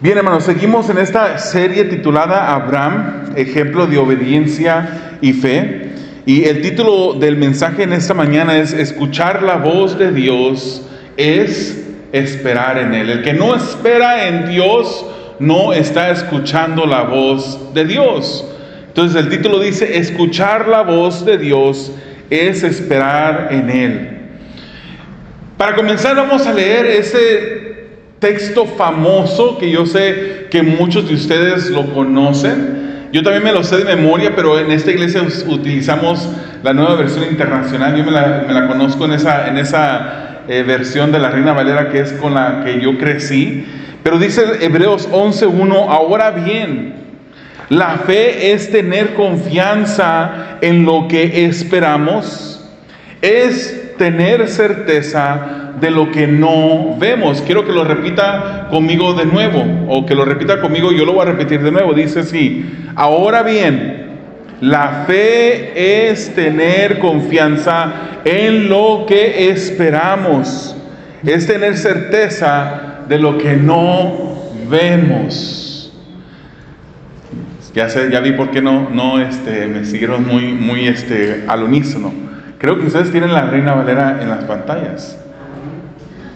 Bien, hermanos, seguimos en esta serie titulada Abraham, ejemplo de obediencia y fe. Y el título del mensaje en esta mañana es: escuchar la voz de Dios es esperar en Él. El que no espera en Dios no está escuchando la voz de Dios. Entonces el título dice: escuchar la voz de Dios es esperar en Él. Para comenzar, vamos a leer ese texto famoso que yo sé que muchos de ustedes lo conocen. Yo también me lo sé de memoria, pero en esta iglesia utilizamos la nueva versión internacional. Yo me la conozco en esa versión de la Reina Valera, que es con la que yo crecí. Pero dice Hebreos 11:1: ahora bien, la fe es tener confianza en lo que esperamos, es tener certeza de lo que no vemos. Quiero que lo repita conmigo de nuevo, o que lo repita conmigo, yo lo voy a repetir de nuevo. Dice así: ahora bien, la fe es tener confianza en lo que esperamos, es tener certeza de lo que no vemos. Ya vi por qué no me siguieron muy al unísono. Creo que ustedes tienen la Reina Valera en las pantallas.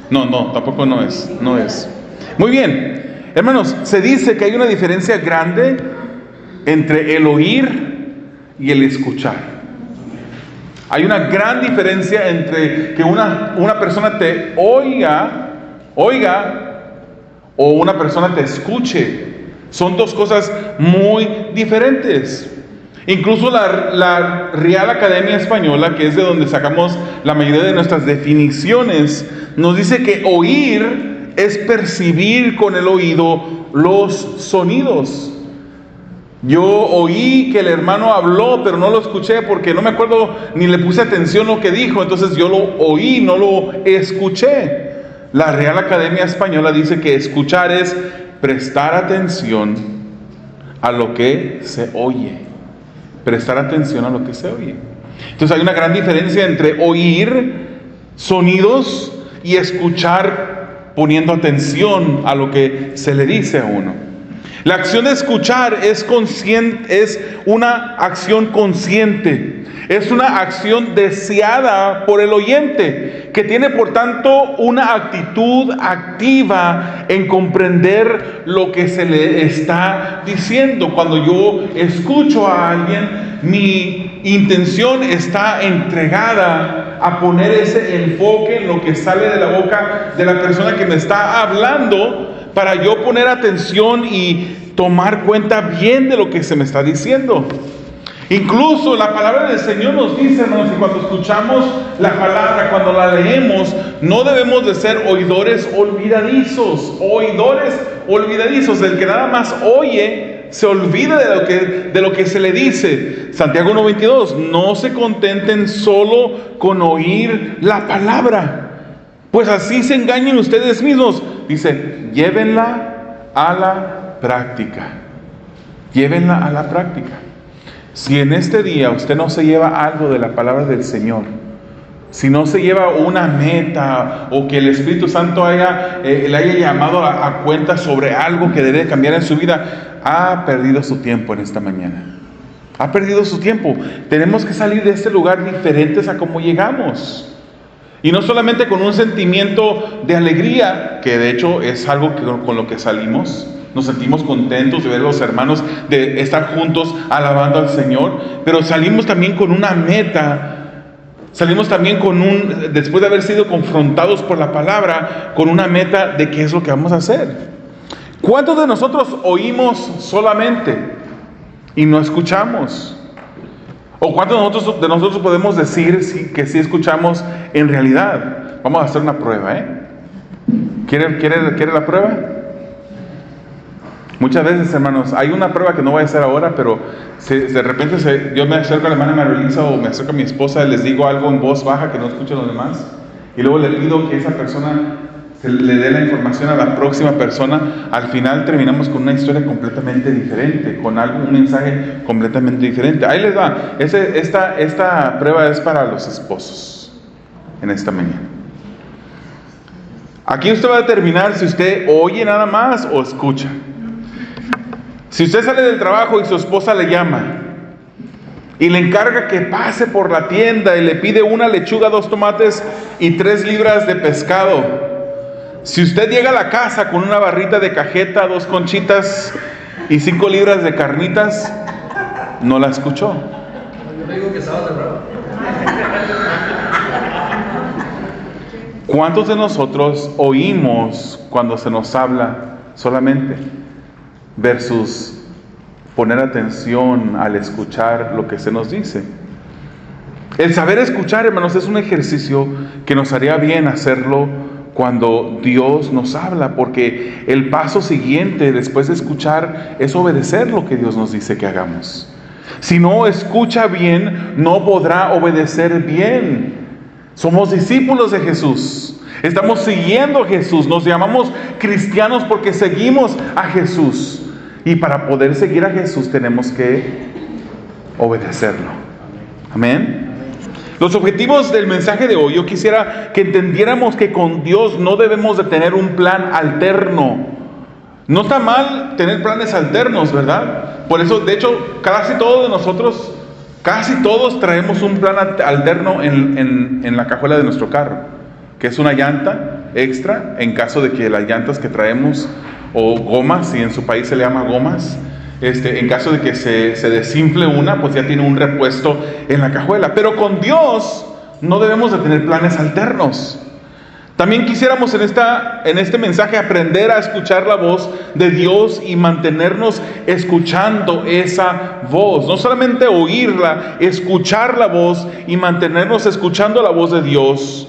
No, tampoco no es. Muy bien, hermanos, se dice que hay una diferencia grande entre el oír y el escuchar. Hay una gran diferencia entre que una persona te oiga o una persona te escuche. Son dos cosas muy diferentes. Incluso la Real Academia Española, que es de donde sacamos la mayoría de nuestras definiciones, nos dice que oír es percibir con el oído los sonidos. Yo oí que el hermano habló, pero no lo escuché porque no me acuerdo ni le puse atención a lo que dijo. Entonces yo lo oí, no lo escuché. La Real Academia Española dice que escuchar es prestar atención a lo que se oye. Prestar atención a lo que se oye. Entonces hay una gran diferencia entre oír sonidos y escuchar poniendo atención a lo que se le dice a uno. La acción de escuchar es una acción consciente, es una acción deseada por el oyente, que tiene por tanto una actitud activa en comprender lo que se le está diciendo. Cuando yo escucho a alguien, mi intención está entregada a poner ese enfoque en lo que sale de la boca de la persona que me está hablando, para yo poner atención y tomar cuenta bien de lo que se me está diciendo. Incluso la palabra del Señor nos dice, hermanos, que cuando escuchamos la palabra, cuando la leemos, no debemos de ser oidores olvidadizos. El que nada más oye se olvida de lo que se le dice. Santiago 1:22: no se contenten solo con oír la palabra, pues así se engañen ustedes mismos. Dice: llévenla a la práctica. Llévenla a la práctica. Si en este día usted no se lleva algo de la palabra del Señor, si no se lleva una meta, o que el Espíritu Santo le haya llamado a cuenta sobre algo que debe cambiar en su vida, ha perdido su tiempo en esta mañana. Ha perdido su tiempo. Tenemos que salir de este lugar diferentes a como llegamos. Y no solamente con un sentimiento de alegría, que de hecho es algo con lo que salimos. Nos sentimos contentos de ver a los hermanos, de estar juntos alabando al Señor, pero salimos también con una meta. Salimos también después de haber sido confrontados por la palabra, con una meta de qué es lo que vamos a hacer. ¿Cuántos de nosotros oímos solamente y no escuchamos? ¿O cuántos de nosotros podemos decir que sí escuchamos en realidad? Vamos a hacer una prueba, ¿Quiere la prueba? Muchas veces, hermanos, hay una prueba que no voy a hacer ahora, pero de repente yo me acerco a la hermana Marilisa o me acerco a mi esposa y les digo algo en voz baja que no escuchen los demás, y luego le pido que esa persona le dé la información a la próxima persona. Al final terminamos con una historia completamente diferente, con un mensaje completamente diferente. Ahí les va. Esta prueba es para los esposos en esta mañana. Aquí usted va a determinar si usted oye nada más o escucha. Si usted sale del trabajo y su esposa le llama y le encarga que pase por la tienda y le pide una lechuga, 2 tomates y 3 libras de pescado, si usted llega a la casa con una barrita de cajeta, 2 conchitas y 5 libras de carnitas, no la escuchó. Yo digo que estaba cerrado. ¿Cuántos de nosotros oímos cuando se nos habla solamente versus poner atención al escuchar lo que se nos dice? El saber escuchar, hermanos, es un ejercicio que nos haría bien hacerlo cuando Dios nos habla, porque el paso siguiente después de escuchar es obedecer lo que Dios nos dice que hagamos. Si no escucha bien, no podrá obedecer bien. Somos discípulos de Jesús, estamos siguiendo a Jesús, nos llamamos cristianos porque seguimos a Jesús, y para poder seguir a Jesús tenemos que obedecerlo. Amén. Los objetivos del mensaje de hoy, yo quisiera que entendiéramos que con Dios no debemos de tener un plan alterno. No está mal tener planes alternos, ¿verdad? Por eso, de hecho, casi todos de nosotros, casi todos traemos un plan alterno en la cajuela de nuestro carro, que es una llanta extra en caso de que las llantas que traemos, o gomas, si en su país se le llama gomas, en caso de que se desinfle una, pues ya tiene un repuesto en la cajuela. Pero con Dios no debemos de tener planes alternos. También quisiéramos en este mensaje aprender a escuchar la voz de Dios y mantenernos escuchando esa voz. No solamente oírla, escuchar la voz y mantenernos escuchando la voz de Dios.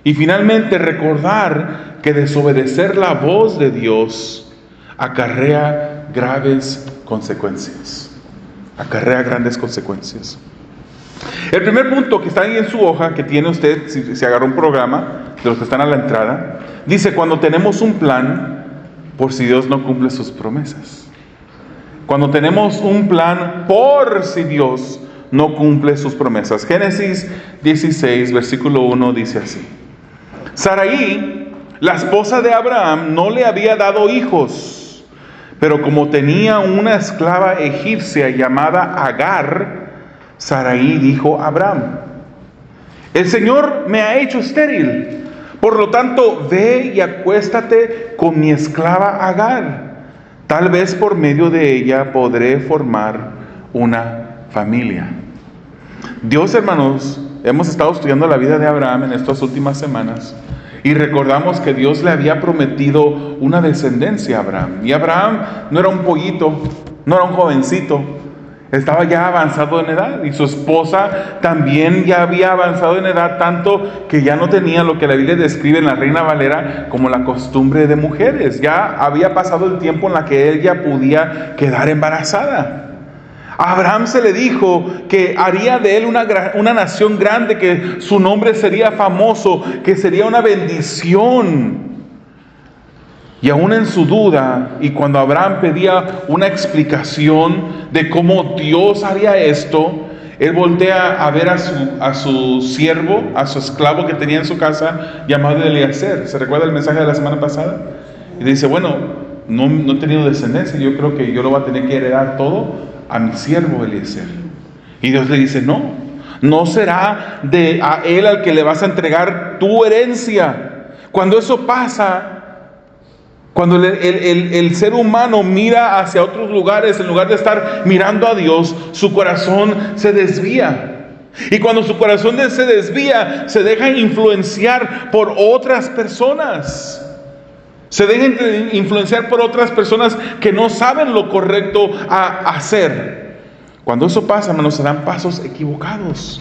Y finalmente recordar que desobedecer la voz de Dios acarrea graves consecuencias. Acarrea grandes consecuencias. El primer punto que está ahí en su hoja, que tiene usted, si agarró un programa, de los que están a la entrada, dice: cuando tenemos un plan, por si Dios no cumple sus promesas. Cuando tenemos un plan, por si Dios no cumple sus promesas. Génesis 16, versículo 1 dice así: Sarai, la esposa de Abraham, no le había dado hijos, pero como tenía una esclava egipcia llamada Agar, Sarai dijo a Abraham: el Señor me ha hecho estéril, por lo tanto ve y acuéstate con mi esclava Agar, tal vez por medio de ella podré formar una familia. Dios, hermanos, hemos estado estudiando la vida de Abraham en estas últimas semanas y recordamos que Dios le había prometido una descendencia a Abraham. Y Abraham no era un pollito, no era un jovencito, estaba ya avanzado en edad, y su esposa también ya había avanzado en edad, tanto que ya no tenía lo que la Biblia describe en la Reina Valera como la costumbre de mujeres. Ya había pasado el tiempo en la que ella podía quedar embarazada. A Abraham se le dijo que haría de él una nación grande, que su nombre sería famoso, que sería una bendición. Y aún en su duda, y cuando Abraham pedía una explicación de cómo Dios haría esto, él voltea a ver a su siervo, a su esclavo que tenía en su casa, llamado Eliezer. ¿Se recuerda el mensaje de la semana pasada? Y dice: bueno, no he tenido descendencia, yo creo que yo lo voy a tener que heredar todo a mi siervo Eliezer. Y Dios le dice: no será a él al que le vas a entregar tu herencia. Cuando eso pasa, cuando el ser humano mira hacia otros lugares, en lugar de estar mirando a Dios, su corazón se desvía. Y cuando su corazón se desvía, se deja influenciar por otras personas. Se dejan influenciar por otras personas que no saben lo correcto a hacer. Cuando eso pasa, hermanos, se dan pasos equivocados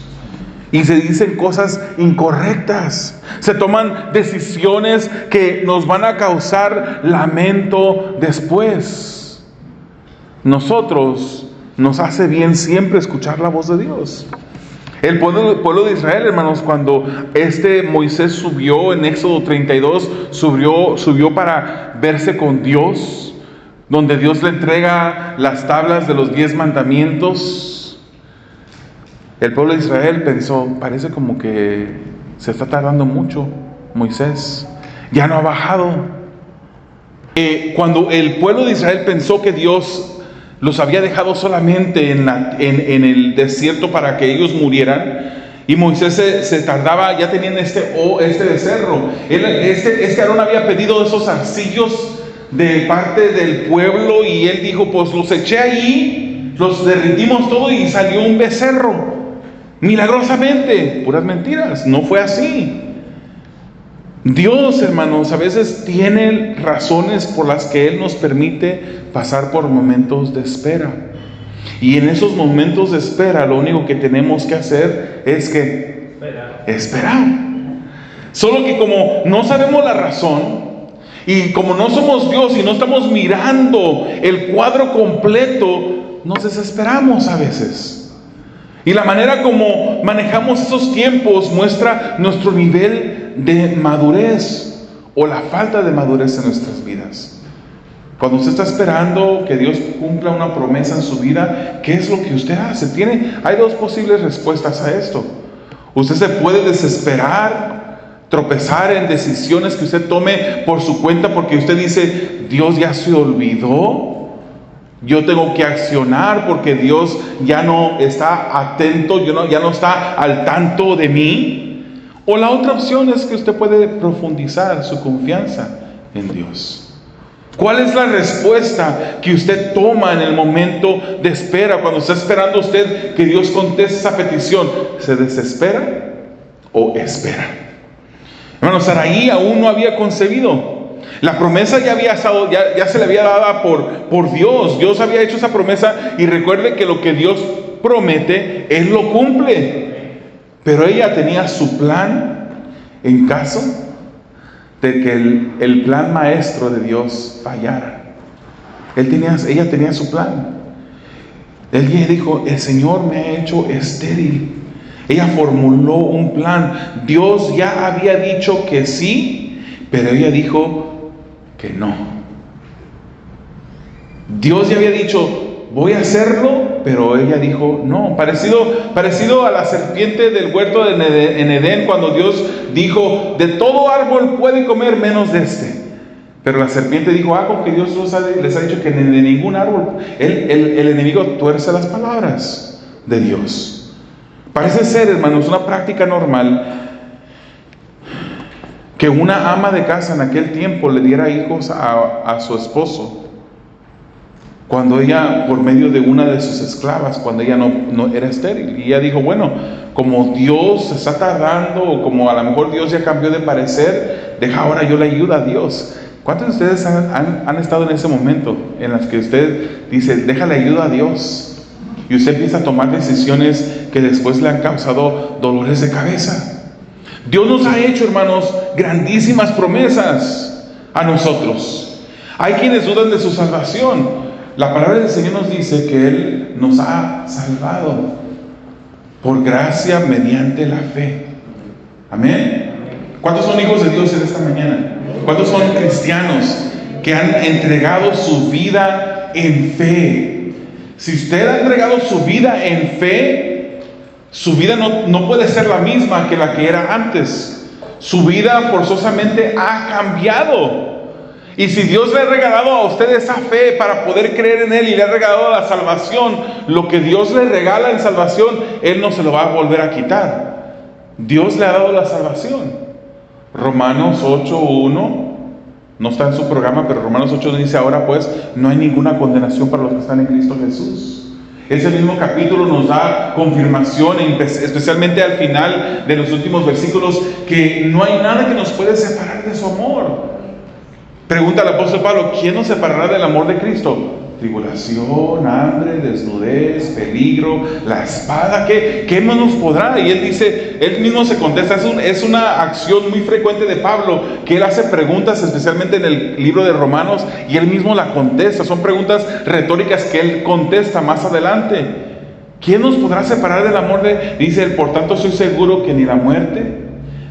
y se dicen cosas incorrectas. Se toman decisiones que nos van a causar lamento después. Nos hace bien siempre escuchar la voz de Dios. El pueblo de Israel, hermanos, cuando Moisés subió en Éxodo 32, subió para verse con Dios, donde Dios le entrega las tablas de los 10 mandamientos. El pueblo de Israel pensó: parece como que se está tardando mucho Moisés. ya no ha bajado. Cuando el pueblo de Israel pensó que Dios los había dejado solamente en el desierto para que ellos murieran, y Moisés se tardaba, ya tenían este becerro. Este Aarón había pedido esos arcillos de parte del pueblo, y él dijo, pues los eché ahí, los derritimos todo y salió un becerro. Milagrosamente. Puras mentiras, no fue así. Dios, hermanos, a veces tiene razones por las que Él nos permite pasar por momentos de espera. Y en esos momentos de espera, lo único que tenemos que hacer es que esperar. Solo que como no sabemos la razón, y como no somos Dios y no estamos mirando el cuadro completo, nos desesperamos a veces. Y la manera como manejamos esos tiempos muestra nuestro nivel de madurez o la falta de madurez en nuestras vidas. Cuando usted está esperando que Dios cumpla una promesa en su vida, ¿qué es lo que usted hace? Hay dos posibles respuestas a esto. Usted se puede desesperar, tropezar en decisiones que usted tome por su cuenta, porque usted dice, Dios ya se olvidó. Yo tengo que accionar porque Dios ya no está atento, ya no está al tanto de mí. O la otra opción es que usted puede profundizar su confianza en Dios. ¿Cuál es la respuesta que usted toma en el momento de espera? Cuando está esperando usted que Dios conteste esa petición, ¿se desespera o espera? Hermano, Saraí aún no había concebido. La promesa ya había estado, ya se le había dado por Dios. Dios había hecho esa promesa, y recuerde que lo que Dios promete, Él lo cumple. Pero ella tenía su plan en caso de que el plan maestro de Dios fallara. Ella tenía su plan. Ella dijo, el Señor me ha hecho estéril. Ella formuló un plan. Dios ya había dicho que sí, pero ella dijo que no. Dios ya había dicho, voy a hacerlo, pero ella dijo no. Parecido a la serpiente del huerto en Edén, cuando Dios dijo, de todo árbol pueden comer menos de este. Pero la serpiente dijo algo que Dios les ha dicho, que de ningún árbol. El enemigo tuerce las palabras de Dios. Parece ser, hermanos, una práctica normal que una ama de casa en aquel tiempo le diera hijos a su esposo, cuando ella, por medio de una de sus esclavas, cuando ella no era estéril. Y ella dijo, bueno, como Dios se está tardando, o como a lo mejor Dios ya cambió de parecer, deja ahora yo le ayudo a Dios. ¿Cuántos de ustedes han estado en ese momento en las que usted dice, déjale ayuda a Dios? Y usted empieza a tomar decisiones que después le han causado dolores de cabeza. Dios nos ha hecho, hermanos, grandísimas promesas a nosotros. Hay quienes dudan de su salvación. La palabra del Señor nos dice que Él nos ha salvado por gracia mediante la fe. Amén. ¿Cuántos son hijos de Dios en esta mañana? ¿Cuántos son cristianos que han entregado su vida en fe? Si usted ha entregado su vida en fe, su vida no puede ser la misma que la que era antes. Su vida forzosamente ha cambiado. Y si Dios le ha regalado a usted esa fe para poder creer en Él, y le ha regalado la salvación, lo que Dios le regala en salvación, Él no se lo va a volver a quitar. Dios le ha dado la salvación. Romanos 8:1, no está en su programa, pero Romanos 8 dice, ahora pues no hay ninguna condenación para los que están en Cristo Jesús. Ese mismo capítulo nos da confirmación, especialmente al final de los últimos versículos, que no hay nada que nos puede separar de su amor. Pregunta el apóstol Pablo, ¿quién nos separará del amor de Cristo? Tribulación, hambre, desnudez, peligro, la espada, ¿qué no nos podrá? Y él dice, él mismo se contesta, es una acción muy frecuente de Pablo, que él hace preguntas, especialmente en el libro de Romanos, y él mismo la contesta. Son preguntas retóricas que él contesta más adelante. ¿Quién nos podrá separar del amor de? Dice él, por tanto soy seguro que ni la muerte,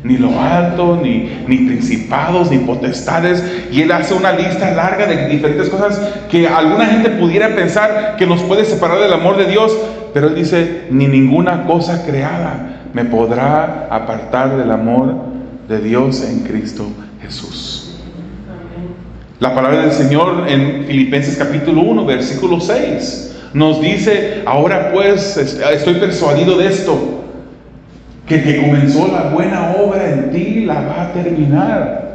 ni lo alto, ni principados, ni potestades. Y él hace una lista larga de diferentes cosas que alguna gente pudiera pensar que nos puede separar del amor de Dios, pero él dice, ni ninguna cosa creada me podrá apartar del amor de Dios en Cristo Jesús. La palabra del Señor en Filipenses capítulo 1, versículo 6, nos dice: ahora pues estoy persuadido de esto, que el que comenzó la buena obra en ti la va a terminar.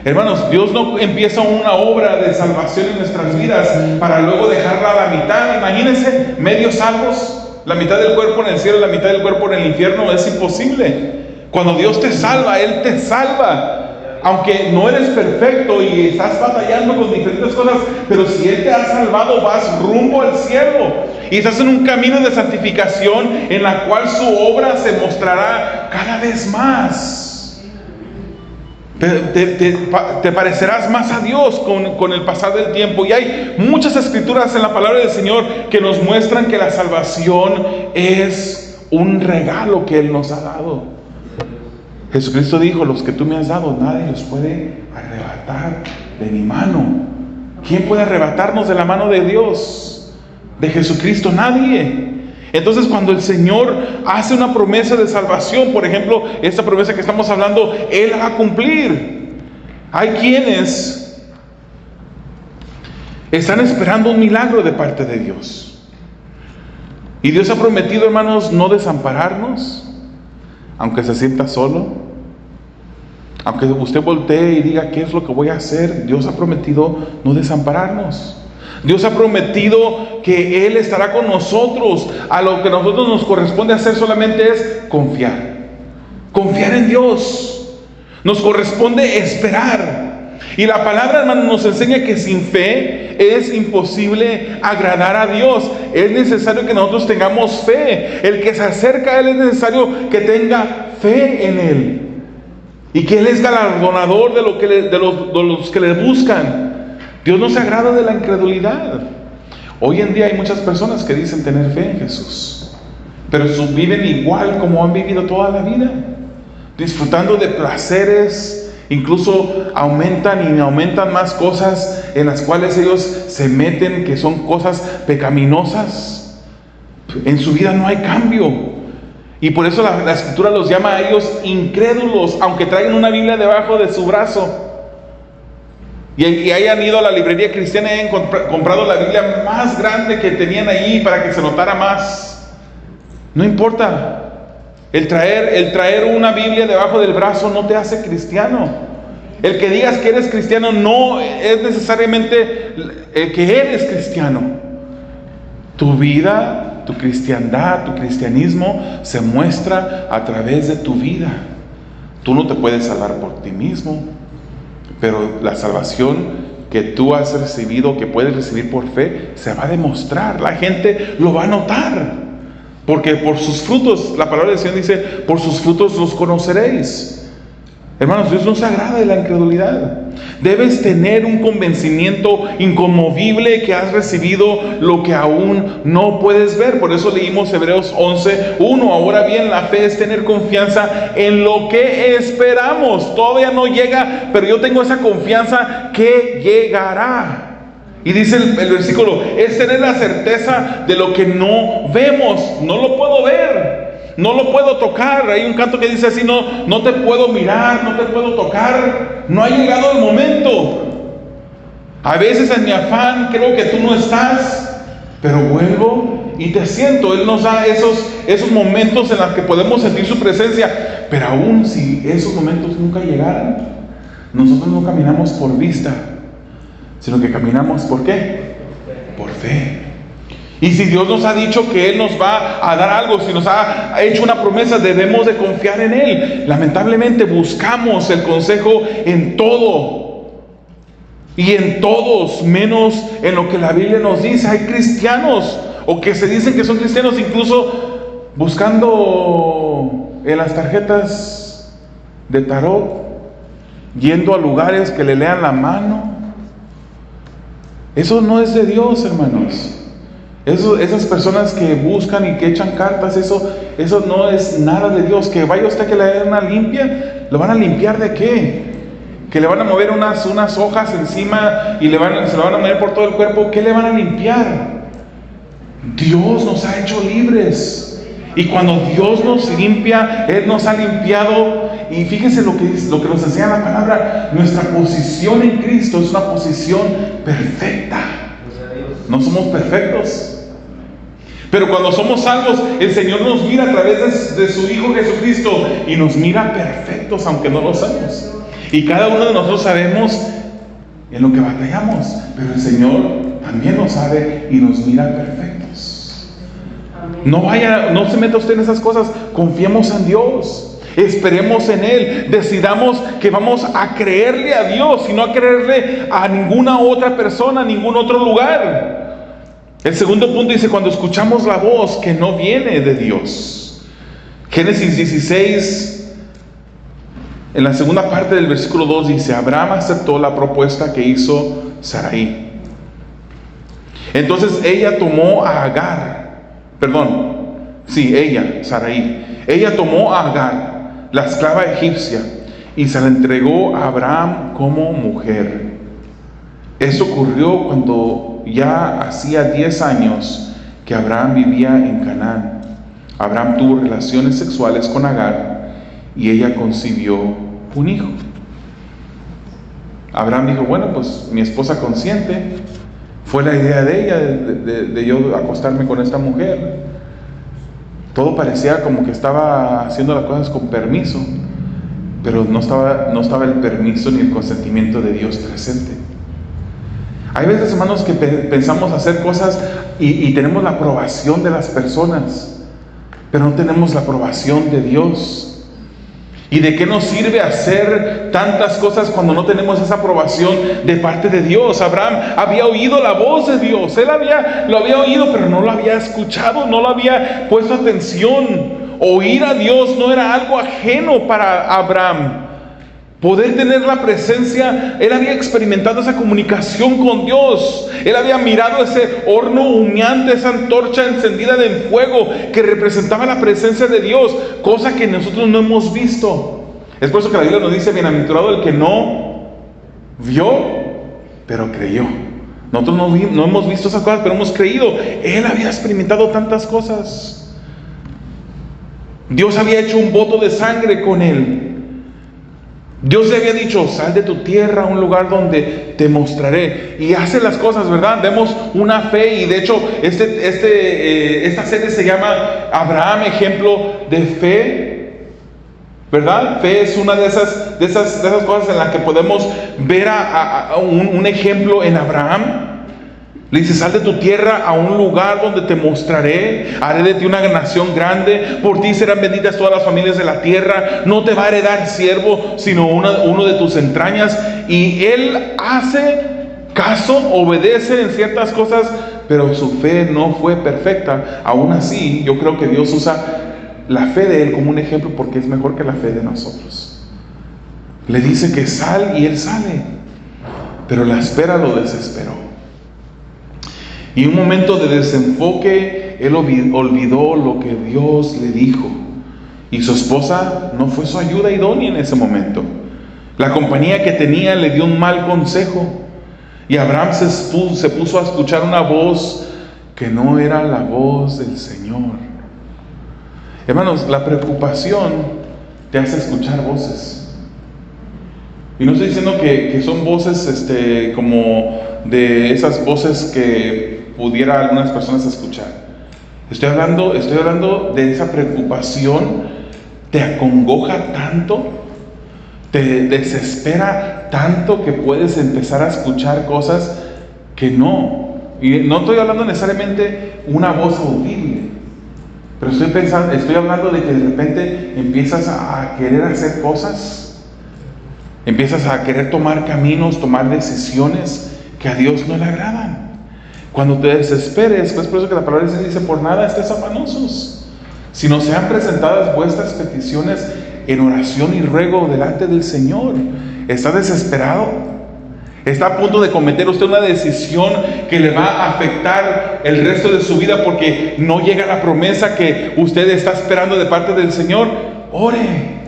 Hermanos, Dios no empieza una obra de salvación en nuestras vidas para luego dejarla a la mitad. Imagínense, medio salvos, la mitad del cuerpo en el cielo, la mitad del cuerpo en el infierno. Es imposible. Cuando Dios te salva, Él te salva. Aunque no eres perfecto y estás batallando con diferentes cosas, pero si Él te ha salvado, vas rumbo al cielo. Y estás en un camino de santificación en la cual su obra se mostrará cada vez más. Te parecerás más a Dios con el pasar del tiempo. Y hay muchas escrituras en la palabra del Señor que nos muestran que la salvación es un regalo que Él nos ha dado. Jesucristo dijo: los que tú me has dado, nadie los puede arrebatar de mi mano. ¿Quién puede arrebatarnos de la mano de Dios? De Jesucristo, nadie. Entonces, cuando el Señor hace una promesa de salvación, por ejemplo, esta promesa que estamos hablando, Él la va a cumplir. Hay quienes están esperando un milagro de parte de Dios. Y Dios ha prometido, hermanos, no desampararnos, aunque se sienta solo. Aunque usted voltee y diga: ¿qué es lo que voy a hacer? Dios ha prometido no desampararnos. Dios ha prometido que Él estará con nosotros. A lo que a nosotros nos corresponde hacer solamente es confiar. Confiar en Dios. Nos corresponde esperar. Y la palabra, hermano, nos enseña que sin fe es imposible agradar a Dios. Es necesario que nosotros tengamos fe. El que se acerca a Él es necesario que tenga fe en Él. Y que Él es galardonador de los que le buscan. Dios no se agrada de la incredulidad. Hoy en día hay muchas personas que dicen tener fe en Jesús, pero viven igual como han vivido toda la vida, disfrutando de placeres. Incluso aumentan más cosas en las cuales ellos se meten, que son cosas pecaminosas. En su vida no hay cambio. Y por eso la Escritura los llama a ellos incrédulos, aunque traigan una Biblia debajo de su brazo. Y hayan ido a la librería cristiana y hayan comprado la Biblia más grande que tenían ahí para que se notara más. No importa. El traer una Biblia debajo del brazo no te hace cristiano. El que digas que eres cristiano no es necesariamente el que eres cristiano. Tu vida, tu cristiandad, tu cristianismo se muestra a través de tu vida. Tú no te puedes salvar por ti mismo, pero la salvación que tú has recibido, que puedes recibir por fe, se va a demostrar. La gente lo va a notar, porque por sus frutos, la palabra del Señor dice: por sus frutos los conoceréis. Hermanos, Dios no se agrada de la incredulidad. Debes tener un convencimiento inconmovible que has recibido lo que aún no puedes ver. Por eso leímos Hebreos 11:1. Ahora bien, la fe es tener confianza en lo que esperamos. Todavía no llega, pero yo tengo esa confianza que llegará. Y dice el versículo: es tener la certeza de lo que no vemos. No lo puedo ver, no lo puedo tocar. Hay un canto que dice así: no te puedo mirar, no te puedo tocar, no ha llegado el momento. A veces en mi afán creo que tú no estás, pero vuelvo y te siento. Él nos da esos momentos en los que podemos sentir su presencia. Pero aún si esos momentos nunca llegaran, nosotros no caminamos por vista, sino que caminamos ¿por qué? Por fe. Y si Dios nos ha dicho que Él nos va a dar algo, si nos ha hecho una promesa, debemos de confiar en Él. Lamentablemente buscamos el consejo en todo y en todos, menos en lo que la Biblia nos dice. Hay cristianos, o que se dicen que son cristianos, incluso buscando en las tarjetas de tarot, yendo a lugares que le lean la mano. Eso no es de Dios, hermanos. Esas personas que buscan y que echan cartas, eso no es nada de Dios. Que vaya usted que le den una limpia, ¿lo van a limpiar de qué? Que le van a mover unas hojas encima y se lo van a mover por todo el cuerpo. ¿Qué le van a limpiar? Dios nos ha hecho libres. Y cuando Dios nos limpia, Él nos ha limpiado y fíjese lo que nos enseña la palabra. Nuestra posición en Cristo es una posición perfecta. No somos perfectos, pero cuando somos salvos, el Señor nos mira a través de su Hijo Jesucristo y nos mira perfectos, aunque no lo sabemos. Y cada uno de nosotros sabemos en lo que batallamos, pero el Señor también lo sabe y nos mira perfectos. No se meta usted en esas cosas. Confiemos en Dios, esperemos en Él, decidamos que vamos a creerle a Dios y no a creerle a ninguna otra persona, a ningún otro lugar. El segundo punto dice: cuando escuchamos la voz que no viene de Dios. Génesis 16, en la segunda parte del versículo 2 dice: Abraham aceptó la propuesta que hizo Sarai. Entonces ella tomó a Sarai. Ella tomó a Agar, la esclava egipcia, y se la entregó a Abraham como mujer. Eso ocurrió cuando ya hacía 10 años que Abraham vivía en Canaán. Abraham tuvo relaciones sexuales con Agar y ella concibió un hijo. Abraham dijo: bueno, pues mi esposa consiente. Fue la idea de ella, de yo acostarme con esta mujer. Todo parecía como que estaba haciendo las cosas con permiso, pero no estaba el permiso ni el consentimiento de Dios presente. Hay veces, hermanos, que pensamos hacer cosas y tenemos la aprobación de las personas, pero no tenemos la aprobación de Dios. ¿Y de qué nos sirve hacer tantas cosas cuando no tenemos esa aprobación de parte de Dios? Abraham había oído la voz de Dios. Él lo había oído, pero no lo había escuchado, no lo había puesto atención. Oír a Dios no era algo ajeno para Abraham. Poder tener la presencia, él había experimentado esa comunicación con Dios. Él había mirado ese horno humeante, esa antorcha encendida de fuego que representaba la presencia de Dios, cosa que nosotros no hemos visto. Es por eso que la Biblia nos dice: bienaventurado el que no vio, pero creyó. Nosotros no hemos visto esas cosas, pero hemos creído. Él había experimentado tantas cosas. Dios había hecho un voto de sangre con él. Dios le había dicho: sal de tu tierra a un lugar donde te mostraré. Y hace las cosas, ¿verdad? Vemos una fe. Y de hecho esta serie se llama Abraham, ejemplo de fe, ¿verdad? Fe es una de esas cosas en las que podemos ver a un ejemplo en Abraham. Le dice: sal de tu tierra a un lugar donde te mostraré, haré de ti una nación grande, por ti serán benditas todas las familias de la tierra, no te va a heredar siervo, sino uno de tus entrañas. Y él hace caso, obedece en ciertas cosas, pero su fe no fue perfecta. Aún así, yo creo que Dios usa la fe de él como un ejemplo, porque es mejor que la fe de nosotros. Le dice que sal y él sale, pero la espera lo desesperó. Y en un momento de desenfoque, él olvidó lo que Dios le dijo. Y su esposa no fue su ayuda idónea en ese momento. La compañía que tenía le dio un mal consejo. Y Abraham se puso a escuchar una voz que no era la voz del Señor. Hermanos, la preocupación te hace escuchar voces. Y no estoy diciendo que son voces como de esas voces que pudiera algunas personas escuchar. Estoy hablando de esa preocupación. Te acongoja tanto, te desespera tanto, que puedes empezar a escuchar cosas que no. Y no estoy hablando necesariamente una voz audible, pero estoy hablando de que de repente empiezas a querer hacer cosas, empiezas a querer tomar caminos, tomar decisiones que a Dios no le agradan. Cuando te desesperes, pues por eso que la palabra dice: por nada estés afanosos, sino sean presentadas vuestras peticiones en oración y ruego delante del Señor. ¿Está desesperado? ¿Está a punto de cometer usted una decisión que le va a afectar el resto de su vida porque no llega la promesa que usted está esperando de parte del Señor? Ore,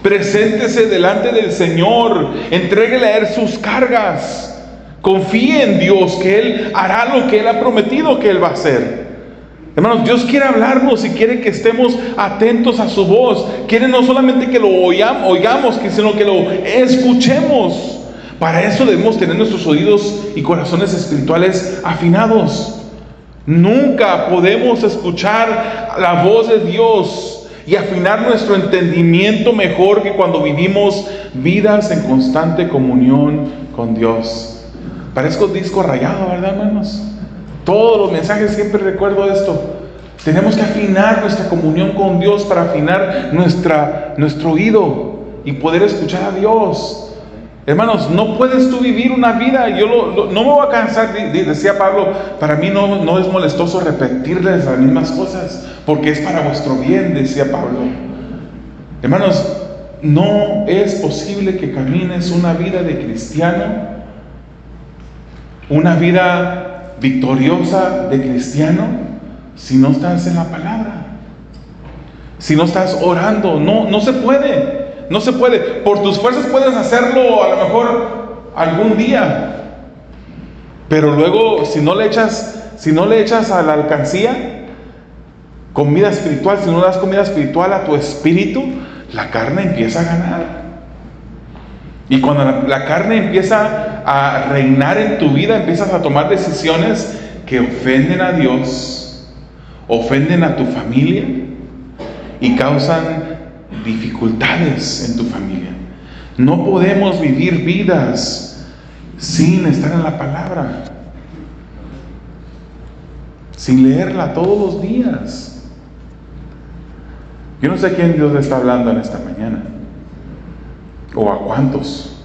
preséntese delante del Señor, entréguele a Él sus cargas. Confíe en Dios, que Él hará lo que Él ha prometido que Él va a hacer. Hermanos, Dios quiere hablarnos y quiere que estemos atentos a su voz. Quiere no solamente que lo oigamos, sino que lo escuchemos. Para eso debemos tener nuestros oídos y corazones espirituales afinados. Nunca podemos escuchar la voz de Dios y afinar nuestro entendimiento mejor que cuando vivimos vidas en constante comunión con Dios. Parezco disco rayado, ¿verdad, hermanos? Todos los mensajes siempre recuerdo esto. Tenemos que afinar nuestra comunión con Dios para afinar nuestro oído y poder escuchar a Dios. Hermanos, no puedes tú vivir una vida, no me voy a cansar, decía Pablo, para mí no es molestoso repetirles las mismas cosas, porque es para vuestro bien, decía Pablo. Hermanos, no es posible que camines una vida de cristiano, una vida victoriosa de cristiano, si no estás en la palabra, si no estás orando. No se puede. No se puede. Por tus fuerzas puedes hacerlo a lo mejor algún día, pero luego si no le echas a la alcancía comida espiritual, si no das comida espiritual a tu espíritu, la carne empieza a ganar. Y cuando la carne empieza a reinar en tu vida, empiezas a tomar decisiones que ofenden a Dios, ofenden a tu familia y causan dificultades en tu familia. No podemos vivir vidas sin estar en la palabra, sin leerla todos los días. Yo no sé a quién Dios le está hablando en esta mañana, o a cuántos,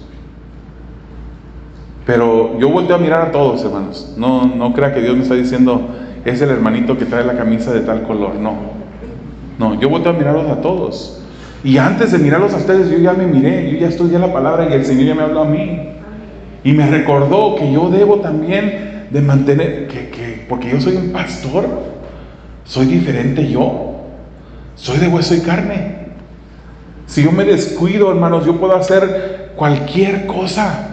pero yo volteo a mirar a todos, hermanos. No crea que Dios me está diciendo, es el hermanito que trae la camisa de tal color. No, yo volteo a mirarlos a todos. Y antes de mirarlos a ustedes, yo ya me miré, yo ya estudié la palabra y el Señor ya me habló a mí. Y me recordó que yo debo también de mantener, porque yo soy un pastor, soy diferente yo, soy de hueso y carne. Si yo me descuido, hermanos, yo puedo hacer cualquier cosa.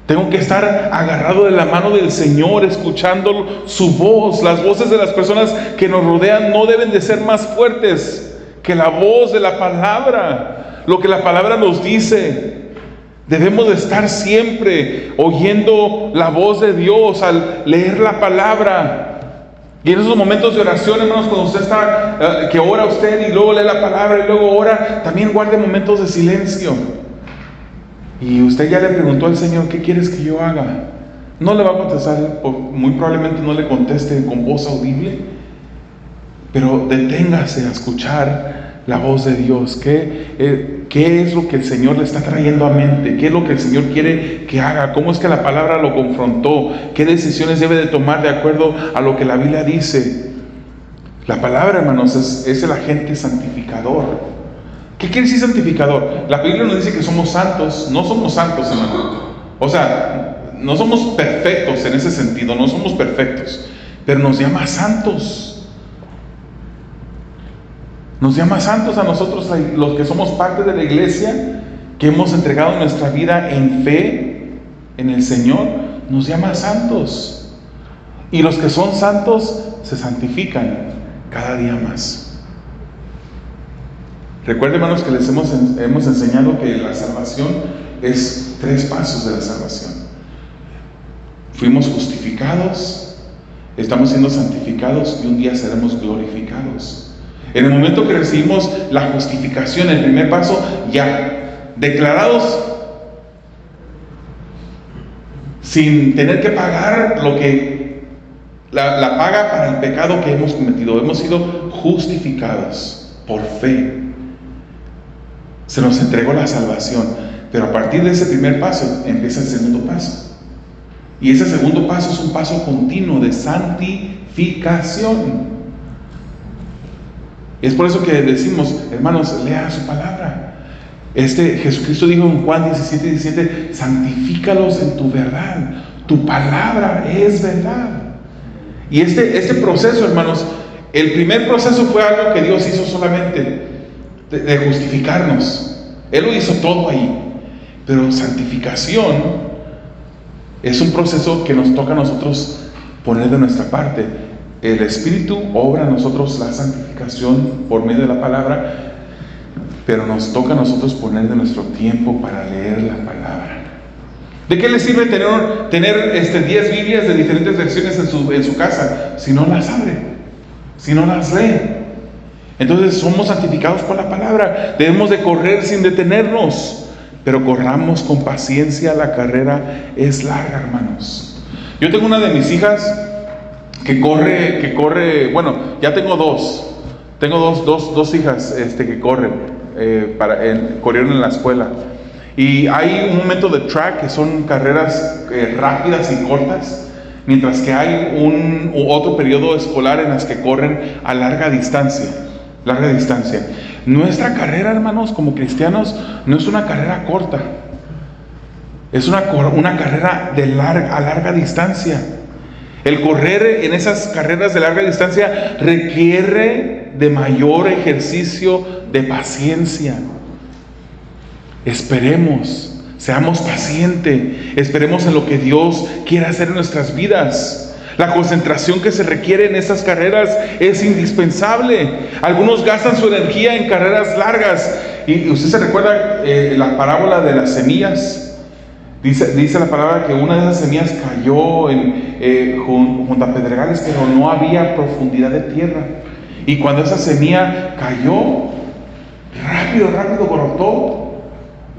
Tengo que estar agarrado de la mano del Señor, escuchando su voz. Las voces de las personas que nos rodean no deben de ser más fuertes que la voz de la palabra, lo que la palabra nos dice. Debemos de estar siempre oyendo la voz de Dios al leer la palabra. Y en esos momentos de oración, hermanos, cuando usted está, que ora usted y luego lee la palabra y luego ora, también guarde momentos de silencio. Y usted ya le preguntó al Señor, ¿qué quieres que yo haga? No le va a contestar, muy probablemente no le conteste con voz audible, pero deténgase a escuchar la voz de Dios. ¿Qué es lo que el Señor le está trayendo a mente? ¿Qué es lo que el Señor quiere que haga? ¿Cómo es que la palabra lo confrontó? ¿Qué decisiones debe de tomar de acuerdo a lo que la Biblia dice? La palabra, hermanos, es el agente santificador. ¿Qué quiere decir santificador? La Biblia nos dice que somos santos. No somos santos, hermano. O sea, no somos perfectos en ese sentido, no somos perfectos, pero nos llama santos. Nos llama santos a nosotros, los que somos parte de la iglesia, que hemos entregado nuestra vida en fe en el Señor. Nos llama santos. Y los que son santos se santifican cada día más. Recuerden, hermanos, que les hemos enseñado que la salvación es 3 pasos de la salvación. Fuimos justificados, estamos siendo santificados y un día seremos glorificados. En el momento que recibimos la justificación, el primer paso, ya declarados sin tener que pagar lo que la paga para el pecado que hemos cometido. Hemos sido justificados por fe. Se nos entregó la salvación, pero a partir de ese primer paso empieza el segundo paso. Y ese segundo paso es un paso continuo de santificación. Es por eso que decimos, hermanos, lea su palabra. Jesucristo dijo en Juan 17:17, santifícalos en tu verdad. Tu palabra es verdad. Y este proceso, hermanos, el primer proceso fue algo que Dios hizo solamente de justificarnos. Él lo hizo todo ahí. Pero santificación es un proceso que nos toca a nosotros poner de nuestra parte. El Espíritu obra en nosotros la santificación por medio de la palabra, pero nos toca a nosotros poner de nuestro tiempo para leer la palabra. ¿De qué le sirve tener 10 Biblias de diferentes versiones en su casa si no las abre, si no las lee? Entonces somos santificados por la palabra. Debemos de correr sin detenernos, pero corramos con paciencia. La carrera es larga, hermanos. Yo tengo una de mis hijas que corre, bueno, ya tengo dos. Tengo dos hijas que corren, corrieron en la escuela. Y hay un método de track que son carreras rápidas y cortas, mientras que hay otro periodo escolar en las que corren a larga distancia. Nuestra carrera, hermanos, como cristianos, no es una carrera corta, es una carrera a larga distancia. El correr en esas carreras de larga distancia requiere de mayor ejercicio de paciencia. Esperemos, seamos pacientes, esperemos en lo que Dios quiere hacer en nuestras vidas. La concentración que se requiere en estas carreras es indispensable. Algunos gastan su energía en carreras largas. Y usted se recuerda la parábola de las semillas. Dice la palabra que una de esas semillas cayó junto a pedregales, pero no había profundidad de tierra. Y cuando esa semilla cayó, rápido brotó.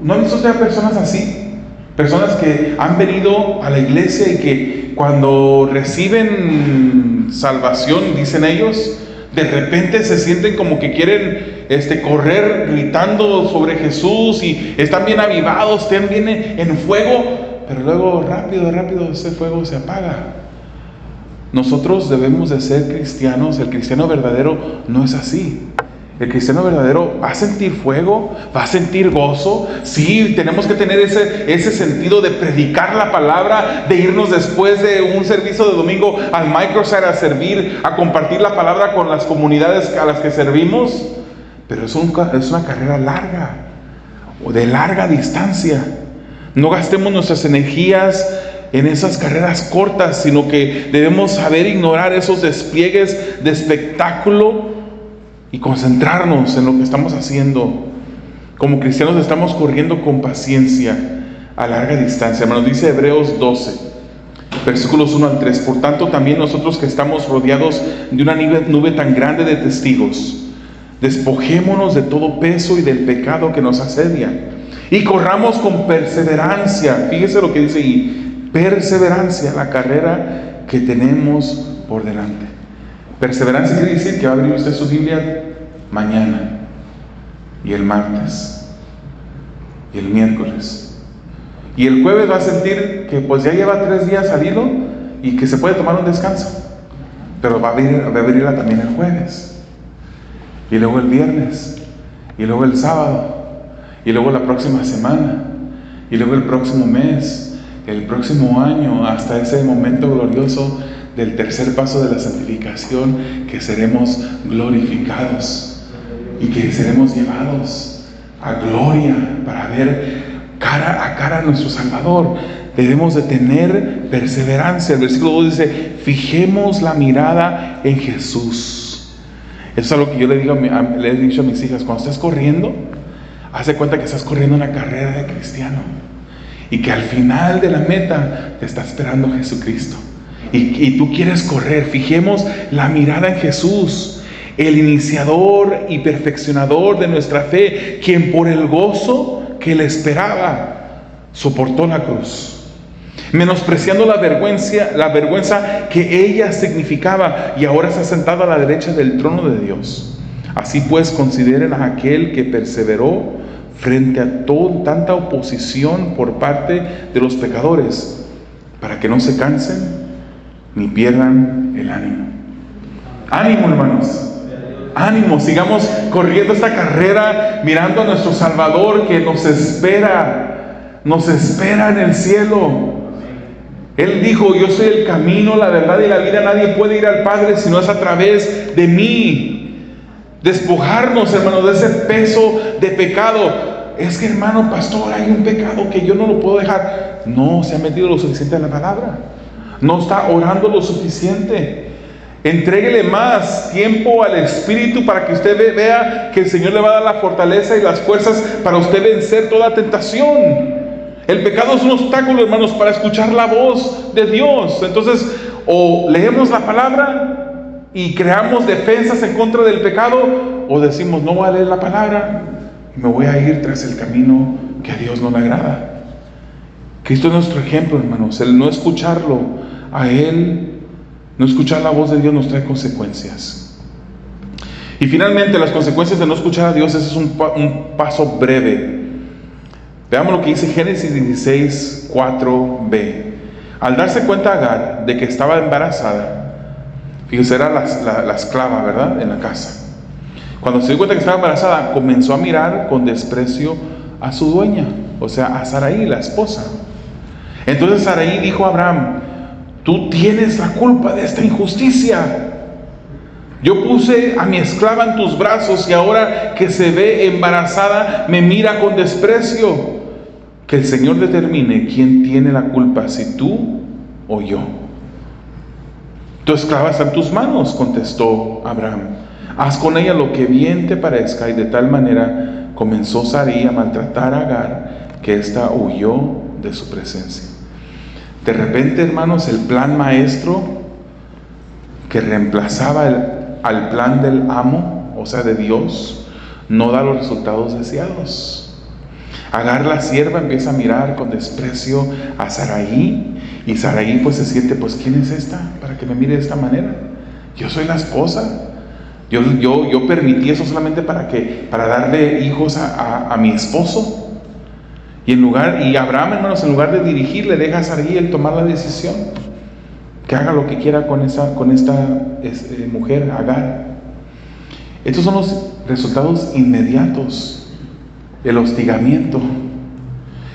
¿No han visto usted a personas así? Personas que han venido a la iglesia y que cuando reciben salvación, dicen ellos, de repente se sienten como que quieren correr gritando sobre Jesús y están bien avivados, están bien en fuego, pero luego rápido ese fuego se apaga. Nosotros debemos de ser cristianos. El cristiano verdadero no es así. El cristiano verdadero va a sentir fuego, va a sentir gozo. Sí, tenemos que tener ese sentido de predicar la palabra, de irnos después de un servicio de domingo al microsite a servir, a compartir la palabra con las comunidades a las que servimos. Pero es una carrera larga, o de larga distancia. No gastemos nuestras energías en esas carreras cortas, sino que debemos saber ignorar esos despliegues de espectáculo y concentrarnos en lo que estamos haciendo. Como cristianos estamos corriendo con paciencia a larga distancia. Hermanos, dice Hebreos 12, versículos 1 al 3. Por tanto, también nosotros que estamos rodeados de una nube tan grande de testigos, despojémonos de todo peso y del pecado que nos asedia, y corramos con perseverancia. Fíjese lo que dice ahí: perseverancia, la carrera que tenemos por delante. Perseverancia quiere decir que va a abrir usted su Biblia mañana, y el martes, y el miércoles, y el jueves va a sentir que pues ya lleva 3 días al hilo y que se puede tomar un descanso, pero va a abrirla también el jueves, y luego el viernes, y luego el sábado, y luego la próxima semana, y luego el próximo mes, el próximo año, hasta ese momento glorioso del tercer paso de la santificación, que seremos glorificados y que seremos llevados a gloria para ver cara a cara a nuestro Salvador. Debemos de tener perseverancia. El versículo 2 dice: fijemos la mirada en Jesús. Eso es algo que yo le he dicho a mis hijas: cuando estés corriendo, haz de cuenta que estás corriendo una carrera de cristiano y que al final de la meta te está esperando Jesucristo. Y tú quieres correr. Fijemos la mirada en Jesús, el iniciador y perfeccionador de nuestra fe, quien por el gozo que le esperaba soportó la cruz, menospreciando la vergüenza que ella significaba, y ahora está sentado a la derecha del trono de Dios. Así pues, consideren a aquel que perseveró frente a tanta oposición por parte de los pecadores, para que no se cansen ni pierdan el ánimo. Ánimo, hermanos, ánimo. Sigamos corriendo esta carrera mirando a nuestro Salvador, que nos espera en el cielo. Él dijo: yo soy el camino, la verdad y la vida. Nadie puede ir al Padre si no es a través de mí. Despojarnos, hermanos, de ese peso de pecado. Es que, hermano pastor, hay un pecado que yo no lo puedo dejar. No se ha metido lo suficiente en la palabra, no está orando lo suficiente. Entréguele más tiempo al Espíritu para que usted vea que el Señor le va a dar la fortaleza y las fuerzas para usted vencer toda tentación. El pecado es un obstáculo, hermanos, para escuchar la voz de Dios. Entonces, o leemos la palabra y creamos defensas en contra del pecado, o decimos, no voy a leer la palabra y me voy a ir tras el camino que a Dios no le agrada. Cristo es nuestro ejemplo, hermanos. El no escucharlo a Él, no escuchar la voz de Dios nos trae consecuencias. Y finalmente, las consecuencias de no escuchar a Dios, ese es un paso breve. Veamos lo que dice Génesis 16, 4b. Al darse cuenta Agar de que estaba embarazada, fíjese, era la esclava, ¿verdad?, en la casa. Cuando se dio cuenta que estaba embarazada, comenzó a mirar con desprecio a su dueña, o sea, a Sarai, la esposa. Entonces Sarai dijo a Abraham: tú tienes la culpa de esta injusticia. Yo puse a mi esclava en tus brazos y ahora que se ve embarazada me mira con desprecio. Que el Señor determine quién tiene la culpa, si tú o yo. Tu esclava está en tus manos, contestó Abraham. Haz con ella lo que bien te parezca. Y de tal manera comenzó Sarai a maltratar a Agar, que ésta huyó de su presencia. De repente, hermanos, el plan maestro que reemplazaba al plan del amo, o sea, de Dios, no da los resultados deseados. Agar, la sierva, empieza a mirar con desprecio a Sarai, y Sarai pues se siente, pues ¿quién es esta para que me mire de esta manera? Yo soy la esposa. Yo permití eso solamente para darle hijos a mi esposo. Y Abraham, hermanos, en lugar de dirigir, le deja a Sarai el tomar la decisión. Que haga lo que quiera con esta mujer, Agar. Estos son los resultados inmediatos. El hostigamiento,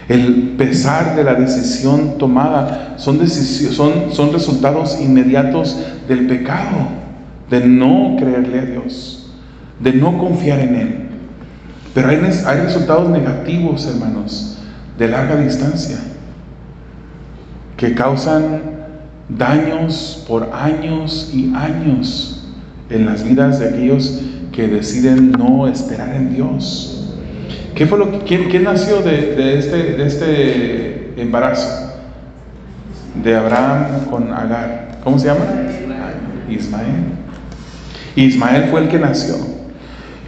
el pesar de la decisión tomada, son resultados inmediatos del pecado, de no creerle a Dios, de no confiar en Él. Pero hay resultados negativos, hermanos, de larga distancia, que causan daños por años y años en las vidas de aquellos que deciden no esperar en Dios. ¿Qué fue quién nació de este embarazo de Abraham con Agar? ¿Cómo se llama? Ismael. Ismael fue el que nació.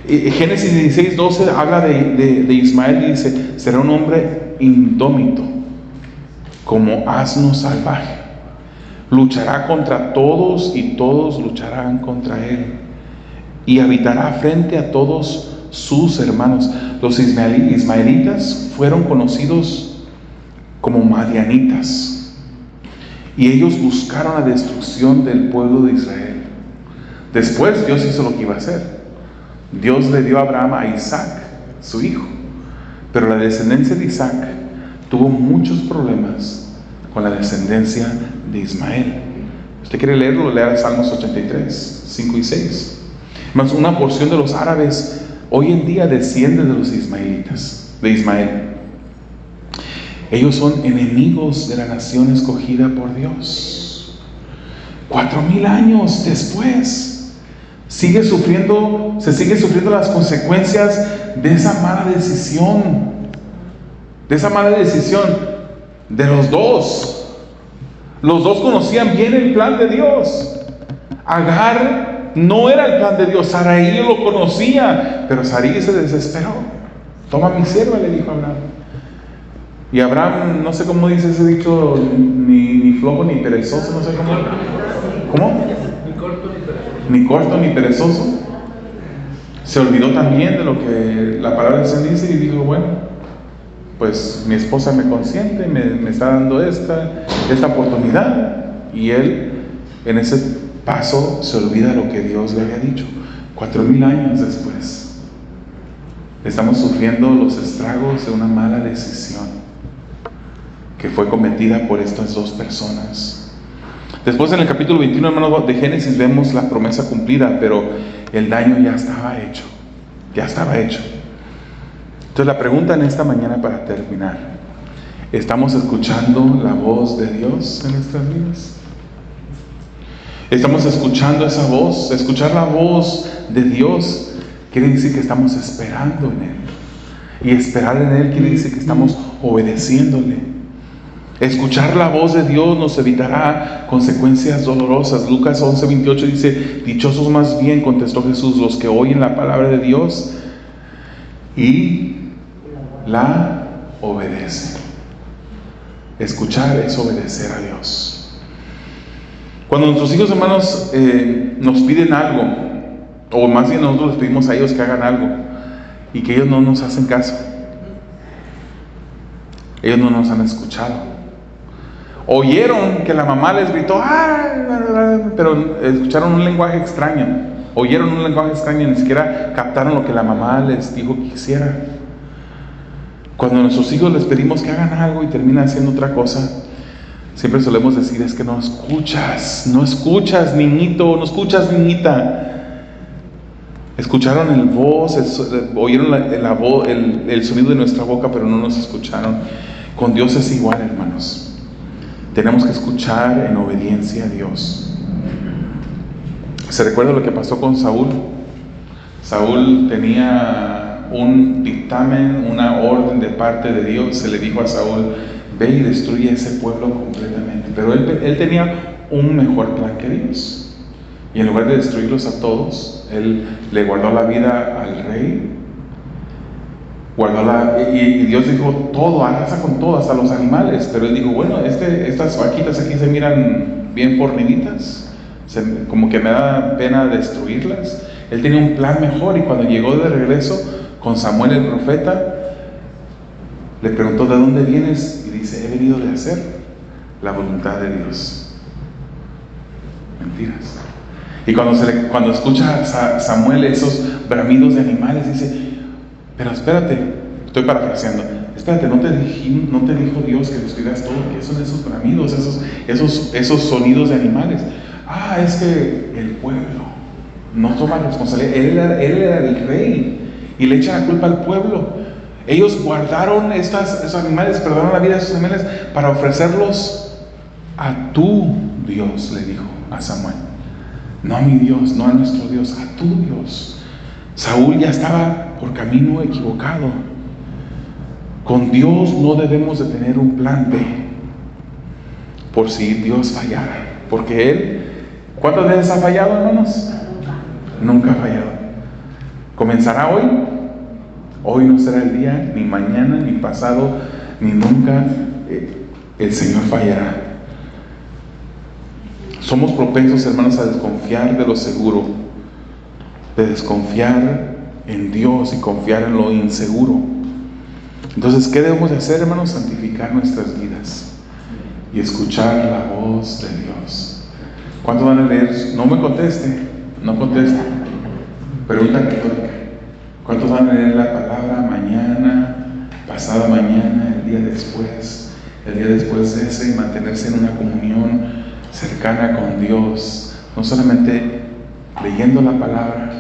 Génesis 16, 12 habla de Ismael y dice: será un hombre indómito, como asno salvaje. Luchará contra todos y todos lucharán contra él. Y habitará frente a todos sus hermanos. Los ismaelitas fueron conocidos como madianitas, y ellos buscaron la destrucción del pueblo de Israel. Después Dios hizo lo que iba a hacer. Dios le dio a Abraham a Isaac, su hijo, pero la descendencia de Isaac tuvo muchos problemas con la descendencia de Ismael. ¿Usted quiere leerlo? Lea Salmos 83, 5 y 6. Más, una porción de los árabes hoy en día desciende de los ismaelitas, de Ismael. Ellos son enemigos de la nación escogida por Dios. 4000 años después, se sigue sufriendo las consecuencias de esa mala decisión. De los dos. Los dos conocían bien el plan de Dios. Agar no era el plan de Dios, Sarai lo conocía, pero Sarai se desesperó. Toma mi sierva, le dijo a Abraham. Y Abraham, no sé cómo dice ese dicho, ni flojo ni perezoso, no sé cómo. ¿Cómo? Ni corto ni perezoso. Se olvidó también de lo que la palabra de Dios dice y dijo: bueno, pues mi esposa me consiente, me está dando esta oportunidad. Y él, en ese paso, se olvida lo que Dios le había dicho. 4000 años después, estamos sufriendo los estragos de una mala decisión que fue cometida por estas dos personas. Después, en el capítulo 21, hermanos, de Génesis, vemos la promesa cumplida, pero el daño ya estaba hecho. Entonces, la pregunta en esta mañana, para terminar: ¿estamos escuchando la voz de Dios en nuestras vidas? Estamos escuchando esa voz. Escuchar la voz de Dios quiere decir que estamos esperando en Él. Y esperar en Él quiere decir que estamos obedeciéndole. Escuchar la voz de Dios nos evitará consecuencias dolorosas. Lucas 11:28 dice: dichosos más bien, contestó Jesús, los que oyen la palabra de Dios y la obedecen. Escuchar es obedecer a Dios. Cuando nuestros hijos, hermanos, nos piden algo, o más bien nosotros les pedimos a ellos que hagan algo, y que ellos no nos hacen caso, ellos no nos han escuchado. Oyeron que la mamá les gritó, pero escucharon un lenguaje extraño. Oyeron un lenguaje extraño, ni siquiera captaron lo que la mamá les dijo que hiciera. Cuando a nuestros hijos les pedimos que hagan algo y terminan haciendo otra cosa, siempre solemos decir: es que no escuchas, niñito, no escuchas, niñita. Escucharon el voz, oyeron la voz, el sonido de nuestra boca, pero no nos escucharon. Con Dios es igual, hermanos. Tenemos que escuchar en obediencia a Dios. ¿Se recuerda lo que pasó con Saúl? Saúl tenía un dictamen, una orden de parte de Dios. Se le dijo a Saúl: ve y destruye ese pueblo completamente. Pero él tenía un mejor plan que Dios. Y en lugar de destruirlos a todos, él le guardó la vida al rey. Y Dios dijo: todo, arrasa con todo, hasta los animales. Pero él dijo: bueno, estas vaquitas aquí se miran bien forniditas, como que me da pena destruirlas. Él tenía un plan mejor, y cuando llegó de regreso con Samuel el profeta, le preguntó: ¿de dónde vienes? Y dice: he venido de hacer la voluntad de Dios. Mentiras. Y cuando escucha a Samuel esos bramidos de animales, dice: pero espérate, estoy parafraseando, espérate, ¿no te dijo Dios que destruirás todo? ¿Qué son esos bramidos, esos sonidos de animales? Es que el pueblo no toma responsabilidad. Él era el rey y le echa la culpa al pueblo. Ellos guardaron esos animales, perdonaron la vida de esos animales para ofrecerlos a tu Dios, le dijo a Samuel. No a mi Dios, no a nuestro Dios, a tu Dios. Saúl ya estaba por camino equivocado. Con Dios no debemos de tener un plan B por si Dios fallara, porque Él, ¿cuántas veces ha fallado, hermanos? Nunca ha fallado. ¿Comenzará hoy? Hoy no será el día, ni mañana, ni pasado, ni nunca. El Señor fallará. Somos propensos, hermanos, a desconfiar de lo seguro, de desconfiar en Dios y confiar en lo inseguro. Entonces, ¿qué debemos de hacer, hermanos? Santificar nuestras vidas y escuchar la voz de Dios. ¿Cuántos van a leer? No me conteste, no conteste. Pregunta retórica. ¿Cuántos van a leer la palabra mañana, pasada mañana, el día después de ese, y mantenerse en una comunión cercana con Dios? No solamente leyendo la palabra,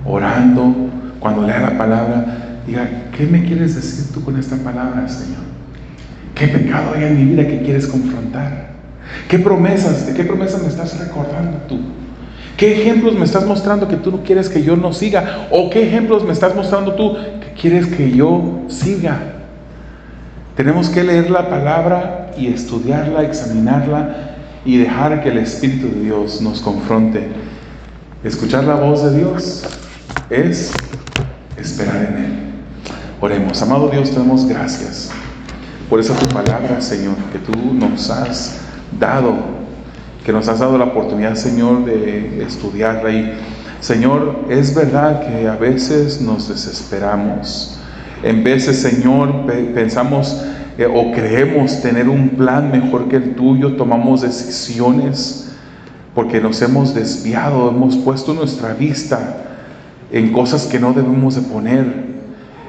orando. Cuando lea la palabra, diga: ¿qué me quieres decir tú con esta palabra, Señor? ¿Qué pecado hay en mi vida que quieres confrontar? ¿De qué promesas me estás recordando tú? ¿Qué ejemplos me estás mostrando que tú no quieres que yo no siga? ¿O qué ejemplos me estás mostrando tú que quieres que yo siga? Tenemos que leer la palabra y estudiarla, examinarla, y dejar que el Espíritu de Dios nos confronte. Escuchar la voz de Dios es esperar en Él. Oremos. Amado Dios, te damos gracias por esa tu palabra, Señor, que tú nos has dado, que nos has dado la oportunidad, Señor, de estudiarla. Y, Señor, es verdad que a veces nos desesperamos. En veces, Señor, pensamos o creemos tener un plan mejor que el tuyo. Tomamos decisiones porque nos hemos desviado, hemos puesto nuestra vista en cosas que no debemos de poner,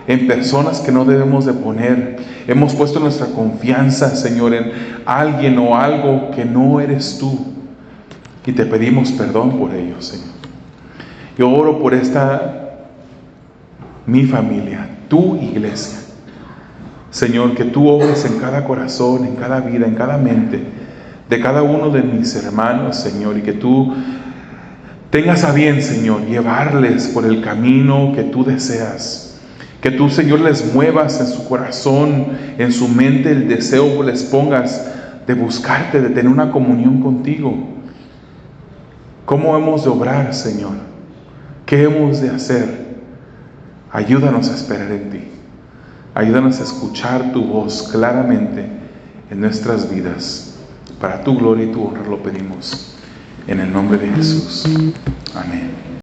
en personas que no debemos de poner. Hemos puesto nuestra confianza, Señor, en alguien o algo que no eres tú, y te pedimos perdón por ello, Señor. Yo oro por mi familia, tu iglesia, Señor, que tú obres en cada corazón, en cada vida, en cada mente, de cada uno de mis hermanos, Señor, y que tú tengas a bien, Señor, llevarles por el camino que tú deseas. Que tú, Señor, les muevas en su corazón, en su mente, el deseo les pongas de buscarte, de tener una comunión contigo. ¿Cómo hemos de obrar, Señor? ¿Qué hemos de hacer? Ayúdanos a esperar en ti. Ayúdanos a escuchar tu voz claramente en nuestras vidas. Para tu gloria y tu honra lo pedimos. En el nombre de Jesús. Amén.